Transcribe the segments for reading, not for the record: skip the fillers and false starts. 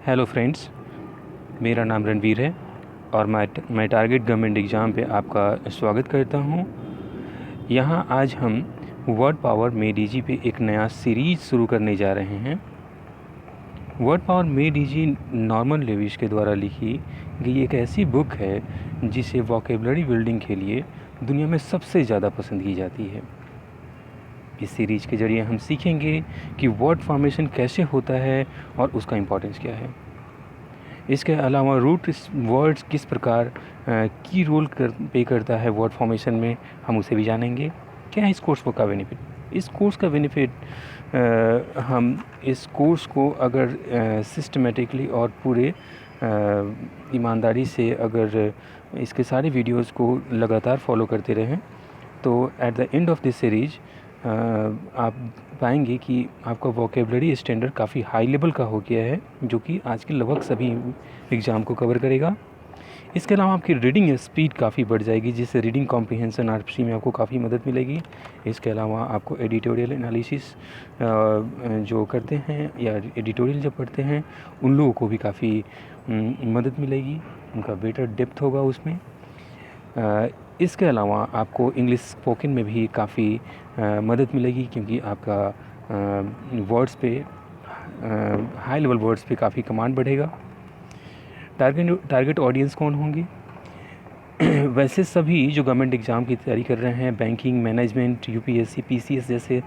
Hello friends, मेरा नाम रणवीर है और मैं टारगेट गवर्नमेंट एग्ज़ाम पे आपका स्वागत करता हूँ। यहाँ आज हम वर्ड पावर मेड इजी पे एक नया सीरीज़ शुरू करने जा रहे हैं। Word power made easy Norman lavish के द्वारा लिखी गई एक ऐसी बुक है जिसे वोकेबलरी बिल्डिंग के लिए दुनिया में सबसे ज़्यादा पसंद की जाती है। इस सीरीज़ के ज़रिए हम सीखेंगे कि वर्ड फॉर्मेशन कैसे होता है और उसका इम्पोर्टेंस क्या है। इसके अलावा रूट वर्ड्स किस प्रकार की रोल पे करता है वर्ड फॉर्मेशन में, हम उसे भी जानेंगे। क्या है इस कोर्स का बेनिफिट? इस कोर्स का बेनिफिट हम इस कोर्स को अगर सिस्टमेटिकली और पूरे ईमानदारी से अगर इसके सारे वीडियोस को लगातार फॉलो करते रहें तो at the end of this series आप पाएंगे कि आपका वोकेबलरी स्टैंडर्ड काफ़ी हाई लेवल का हो गया है, जो कि आज के लगभग सभी एग्ज़ाम को कवर करेगा। इसके अलावा आपकी रीडिंग स्पीड काफ़ी बढ़ जाएगी, जिससे रीडिंग कॉम्प्रिहेंशन आरपीसी में आपको काफ़ी मदद मिलेगी। इसके अलावा आपको एडिटोरियल एनालिसिस जो करते हैं या एडिटोरियल जब पढ़ते हैं उन लोगों को भी काफ़ी मदद मिलेगी, उनका बेटर डेप्थ होगा उसमें। इसके अलावा आपको इंग्लिश स्पोकन में भी काफ़ी मदद मिलेगी, क्योंकि आपका वर्ड्स पे हाई लेवल वर्ड्स पे काफ़ी कमांड बढ़ेगा। टारगेट ऑडियंस कौन होंगी? वैसे सभी जो गवर्नमेंट एग्ज़ाम की तैयारी कर रहे हैं, बैंकिंग, मैनेजमेंट, यूपीएससी, पीसीएस जैसे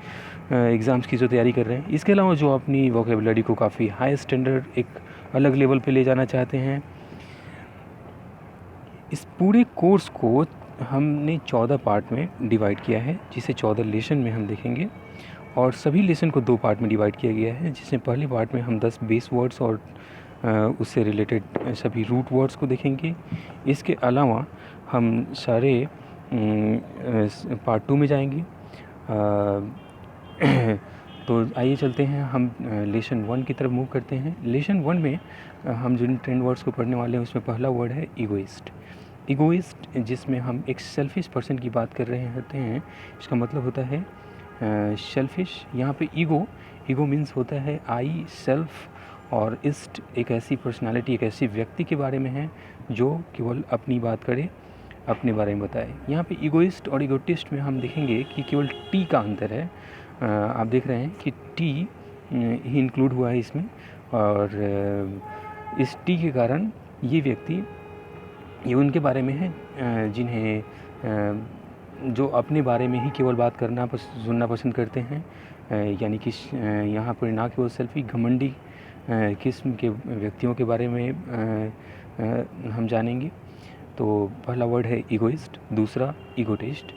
एग्ज़ाम्स की जो तैयारी कर रहे हैं, इसके अलावा जो अपनी वोकेबलरी को काफ़ी हाई स्टैंडर्ड एक अलग लेवल पे ले जाना चाहते हैं। इस पूरे कोर्स को हमने 14 पार्ट में डिवाइड किया है, जिसे 14 लेसन में हम देखेंगे, और सभी लेसन को 2 पार्ट में डिवाइड किया गया है, जिसमें पहले पार्ट में हम 10 बेस वर्ड्स और उससे रिलेटेड सभी रूट वर्ड्स को देखेंगे। इसके अलावा हम सारे पार्ट 2 में जाएंगे। तो आइए चलते हैं, हम लेसन 1 की तरफ मूव करते हैं। लेसन 1 में हम जिन 10 वर्ड्स को पढ़ने वाले हैं उसमें पहला वर्ड है ईगोइस्ट। ईगोइस्ट, जिसमें हम एक सेल्फिश पर्सन की बात कर रहे होते हैं। इसका मतलब होता है सेल्फिश। यहाँ पे ईगो मीन्स होता है आई, सेल्फ, और इस्ट एक ऐसी पर्सनालिटी, एक ऐसी व्यक्ति के बारे में है जो केवल अपनी बात करे, अपने बारे में बताए। यहाँ पे ईगोइस्ट और ईगोटिस्ट में हम देखेंगे कि केवल टी का अंतर है। आप देख रहे हैं कि टी ही इंक्लूड हुआ है इसमें, और इस टी के कारण ये व्यक्ति, ये उनके बारे में है जिन्हें जो अपने बारे में ही केवल बात करना सुनना पसंद करते हैं, यानी कि यहाँ पर ना केवल सेल्फी, घमंडी किस्म के व्यक्तियों के बारे में हम जानेंगे। तो पहला वर्ड है ईगोइस्ट, दूसरा ईगोटिस्ट,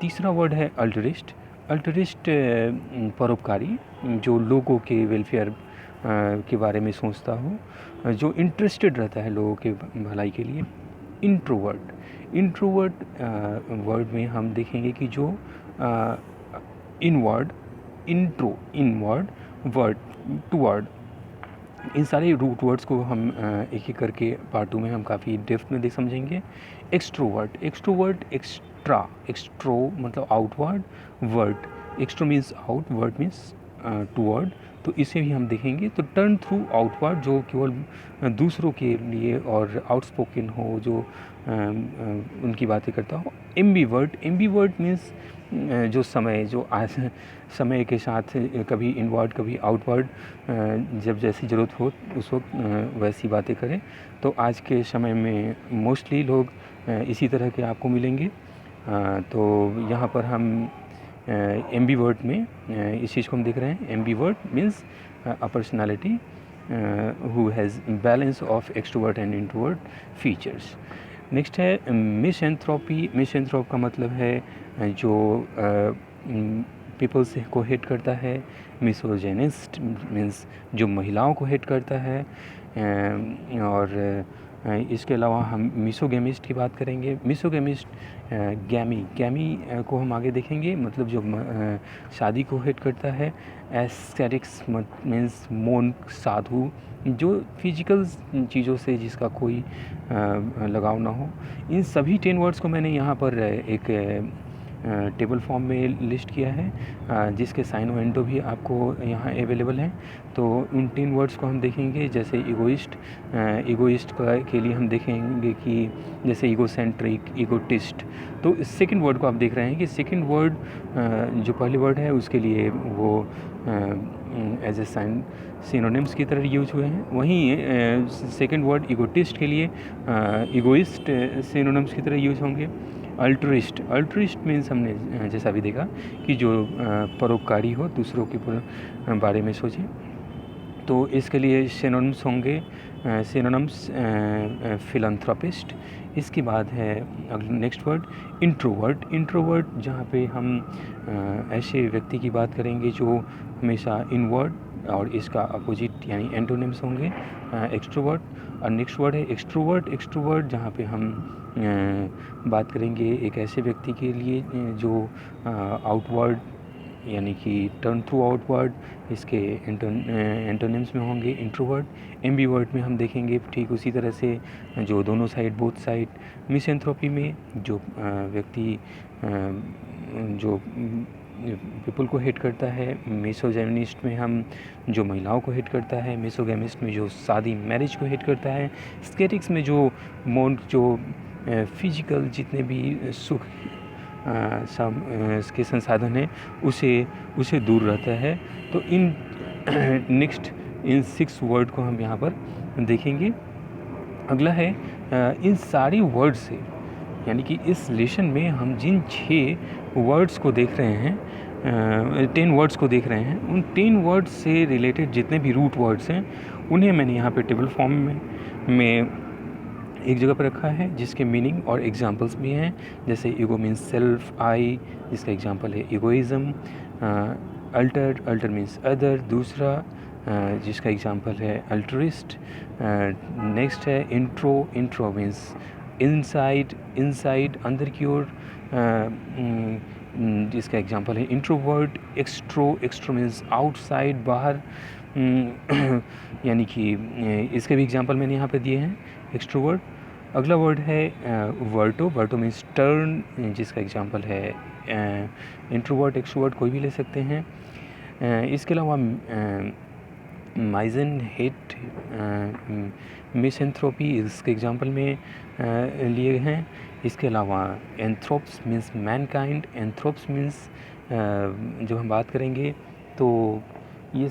तीसरा वर्ड है अल्टरिस्ट। अल्टरिस्ट परोपकारी, जो लोगों के वेलफेयर के बारे में सोचता हो, जो इंटरेस्टेड रहता है लोगों के भलाई के लिए। इंट्रोवर्ट वर्ड में हम देखेंगे कि जो इनवर्ड, इनवर्ड, वर्ड, टूवर्ड, इन सारे रूट वर्ड्स को हम एक एक करके पार्ट 2 में हम काफ़ी डेप्थ में देख समझेंगे। एक्सट्रो मतलब outward, word, extero means out, word means toward, तो इसे भी हम देखेंगे। तो टर्न थ्रू आउटवर्ड, जो केवल दूसरों के लिए और आउटस्पोकन हो, जो उनकी बातें करता हो। एम्बीवर्ड मीन्स जो समय के साथ कभी इनवर्ड कभी आउटवर्ड, जब जैसी ज़रूरत हो उस वक्त वैसी बातें करें। तो आज के समय में मोस्टली लोग इसी तरह के आपको मिलेंगे। तो यहाँ पर हम एम्बीवर्ड में इस चीज़ को हम देख रहे हैं। Ambivert means a personality who has balance of extrovert and introvert features. Next है मिसएंथ्रोपी। मिसएंथ्रोप का मतलब है जो पीपल्स को हेट करता है। मिसोजेनिस्ट मीन्स जो महिलाओं को हेट करता है। और इसके अलावा हम मिसोगेमिस्ट की बात करेंगे। मिसोगेमिस्ट गैमी को हम आगे देखेंगे, मतलब जो शादी को हेट करता है। एस्थेटिक्स मीन्स मोंक, साधु, जो फिजिकल चीज़ों से जिसका कोई लगाव ना हो। इन सभी 10 वर्ड्स को मैंने यहाँ पर एक टेबल फॉर्म में लिस्ट किया है, जिसके साइन और एंटो भी आपको यहाँ अवेलेबल हैं। तो उन 3 वर्ड्स को हम देखेंगे, जैसे ईगोइस्ट के लिए हम देखेंगे कि जैसे ईगोसेंट्रिक, ईगोटिस्ट। तो इस सेकंड वर्ड को आप देख रहे हैं कि सेकंड वर्ड जो पहले वर्ड है उसके लिए वो एज ए साइन सिनोनिम्स की तरह यूज हुए हैं। वहीं सेकंड वर्ड ईगोटिस्ट के लिए ईगोइस्ट सिनोनिम्स की तरह यूज होंगे। अल्ट्रिस्ट मीन्स हमने जैसा भी देखा कि जो परोपकारी हो, दूसरों के बारे में सोचे। तो इसके लिए सिनोनिम्स होंगे, सिनोनिम्स फिलैंथ्रोपिस्ट। इसके बाद है नेक्स्ट वर्ड इंट्रोवर्ट, जहाँ पे हम ऐसे व्यक्ति की बात करेंगे जो हमेशा इनवर्ड, और इसका अपोजिट यानी एंटोनिम्स होंगे एक्सट्रोवर्ट। और नेक्स्ट वर्ड है एक्सट्रोवर्ट, जहाँ पे हम बात करेंगे एक ऐसे व्यक्ति के लिए जो आउटवर्ड यानी कि टर्न थ्रू आउटवर्ड, इसके एंटोनिम्स में होंगे इंट्रोवर्ट। एम्बीवर्ट में हम देखेंगे ठीक उसी तरह से जो दोनों साइड, बोथ साइड। मिसएंथ्रोपी में जो व्यक्ति जो पीपल को हिट करता है। मिसोगैमिस्ट में हम जो महिलाओं को हिट करता है। मिसोगैमिस्ट में जो शादी, मैरिज को हिट करता है। स्केटिक्स में जो फिजिकल जितने भी सुख इसके संसाधन हैं उसे दूर रहता है। तो इन 6 वर्ड को हम यहाँ पर देखेंगे। अगला है इन सारी वर्ड से, यानी कि इस लेसन में हम जिन 6 वर्ड्स को देख रहे हैं, 10 वर्ड्स को देख रहे हैं, उन 10 वर्ड्स से रिलेटेड जितने भी रूट वर्ड्स हैं उन्हें मैंने यहाँ पे टेबल फॉर्म में एक जगह पर रखा है, जिसके मीनिंग और एग्जांपल्स भी हैं। जैसे ईगो मीन्स सेल्फ, आई, जिसका एग्जांपल है ईगोइज्म। अल्टर मीन्स अदर, दूसरा, जिसका एग्जांपल है अल्ट्रिस्ट। नेक्स्ट है इंट्रो मीन्स इनसाइड, अंदर की ओर, जिसका एग्जांपल है इंट्रोवर्ट। एक्स्ट्रो मीन्स आउटसाइड, बाहर, यानी कि इसके भी एग्जांपल मैंने यहाँ पे दिए हैं, एक्स्ट्रोवर्ट। अगला वर्ड है वर्टो मीन्स टर्न, जिसका एग्जांपल है इंट्रोवर्ट, एक्सट्रोवर्ट कोई भी ले सकते हैं। इसके अलावा माइजन, हेट, मिसएंथ्रोपी इसके एग्जांपल में लिए हैं। इसके अलावा एंथ्रोप्स मीन्स मैनकाइंड। एंथ्रोप्स मीन्स जब हम बात करेंगे तो ये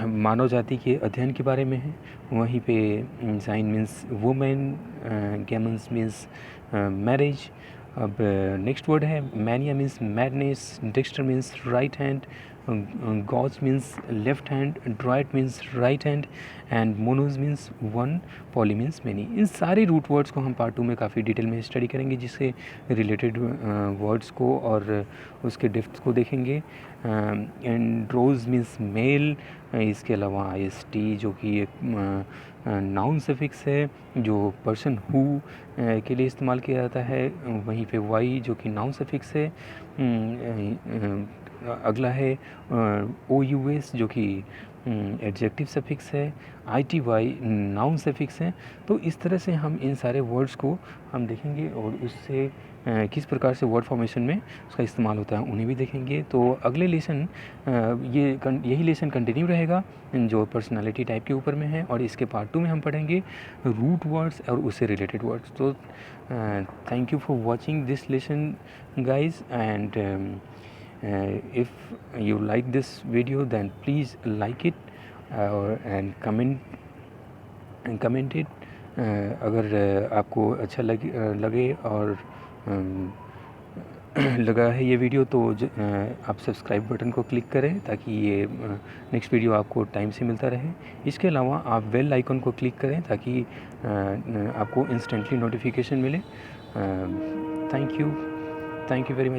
मानव जाति के अध्ययन के बारे में है। वहीं पे gyne means women, gamos means marriage. अब नेक्स्ट वर्ड है mania means madness. Dexter means right hand. Gauche means left hand. Droit means right hand. And monos means one. Poly means many. इन सारे रूट वर्ड्स को हम part 2 में काफ़ी detail में study करेंगे, जिससे रिलेटेड वर्ड्स को और उसके डेप्थ को देखेंगे। एंड्रोज मीन्स मेल। इसके अलावा IST जो कि एक नाउन सफिक्स है जो पर्सन हु के लिए इस्तेमाल किया जाता है। वहीं पे वाई जो कि नाउन सफिक्स है। अगला है OUS जो कि एडजेक्टिव सफिक्स है। ITY नाउन सफिक्स है। तो इस तरह से हम इन सारे वर्ड्स को हम देखेंगे और उससे किस प्रकार से वर्ड फॉर्मेशन में उसका इस्तेमाल होता है उन्हें भी देखेंगे। तो अगले लेसन यही लेसन कंटिन्यू रहेगा जो पर्सनालिटी टाइप के ऊपर में है, और इसके पार्ट 2 में हम पढ़ेंगे रूट वर्ड्स और उससे रिलेटेड वर्ड्स। तो thank you for watching this lesson guys, and if you like this video then please like it and comment it। अगर आपको अच्छा लगे और लगा है ये वीडियो तो आप सब्सक्राइब बटन को क्लिक करें ताकि ये नेक्स्ट वीडियो आपको टाइम से मिलता रहे। इसके अलावा आप बेल आइकन को क्लिक करें ताकि आपको इंस्टेंटली नोटिफिकेशन मिले। Thank you very much.